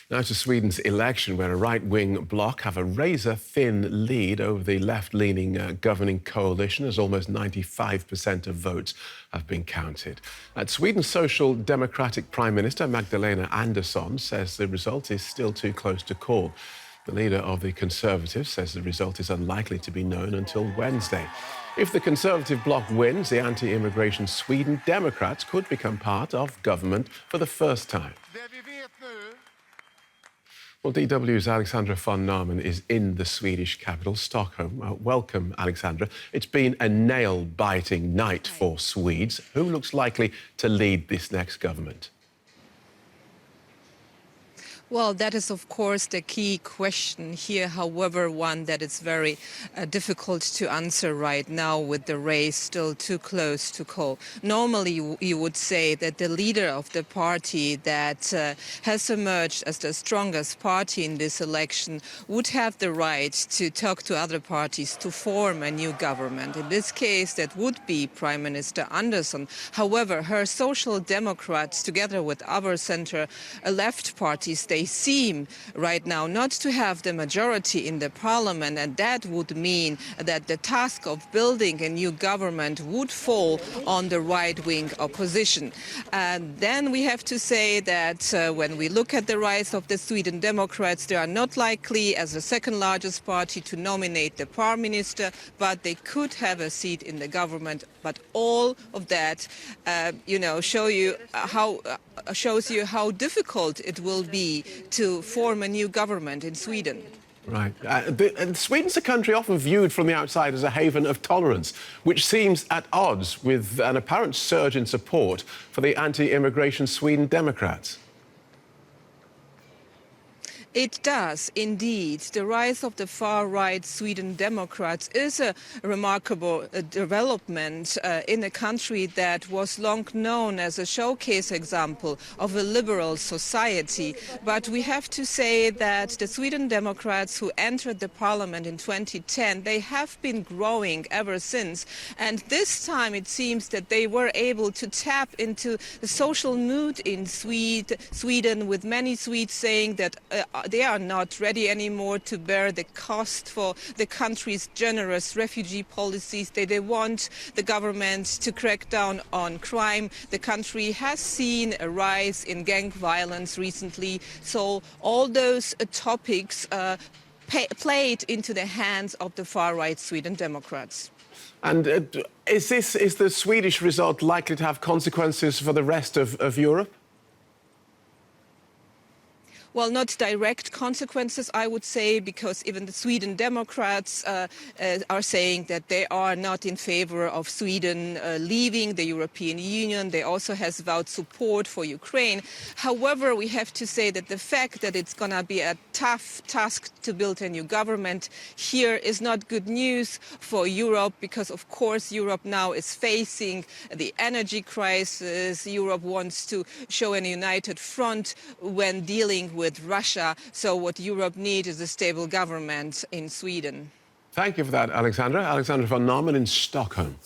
Now to Sweden's election, where a right-wing bloc have a razor-thin lead over the left-leaning governing coalition, as almost 95% of votes have been counted. Sweden's Social Democratic Prime Minister Magdalena Andersson says the result is still too close to call. The leader of the Conservatives says the result is unlikely to be known until Wednesday. If the Conservative bloc wins, the anti-immigration Sweden Democrats could become part of government for the first time. Well, DW's Alexandra von Namen is in the Swedish capital, Stockholm. Welcome, Alexandra. It's been a nail-biting night for Swedes. Who looks likely to lead this next government? Well, that is, of course, the key question here, however, one that is very difficult to answer right now with the race still too close to call. Normally, you would say that the leader of the party that has emerged as the strongest party in this election would have the right to talk to other parties to form a new government. In this case, that would be Prime Minister Andersson. However, her Social Democrats, together with other center-left parties, they seem right now not to have the majority in the parliament, and that would mean that the task of building a new government would fall on the right-wing opposition. And then we have to say that when we look at the rise of the Sweden Democrats, they are not likely, as the second largest party, to nominate the prime minister, but they could have a seat in the government. But all of that, shows you how difficult it will be to form a new government in Sweden. Right. And Sweden's a country often viewed from the outside as a haven of tolerance, which seems at odds with an apparent surge in support for the anti-immigration Sweden Democrats. It does, indeed. The rise of the far-right Sweden Democrats is a remarkable development in a country that was long known as a showcase example of a liberal society. But we have to say that the Sweden Democrats who entered the parliament in 2010, they have been growing ever since. And this time it seems that they were able to tap into the social mood in Sweden, with many Swedes saying that they are not ready anymore to bear the cost for the country's generous refugee policies. They want the government to crack down on crime. The country has seen a rise in gang violence recently. So all those topics played into the hands of the far-right Sweden Democrats. And is the Swedish result likely to have consequences for the rest of Europe? Well, not direct consequences, I would say, because even the Sweden Democrats are saying that they are not in favor of Sweden leaving the European Union. They also have vowed support for Ukraine. However, we have to say that the fact that it's going to be a tough task to build a new government here is not good news for Europe, because, of course, Europe now is facing the energy crisis. Europe wants to show a united front when dealing with Russia. So what Europe needs is a stable government in Sweden. Thank you for that, Alexandra. Alexandra von Namen in Stockholm.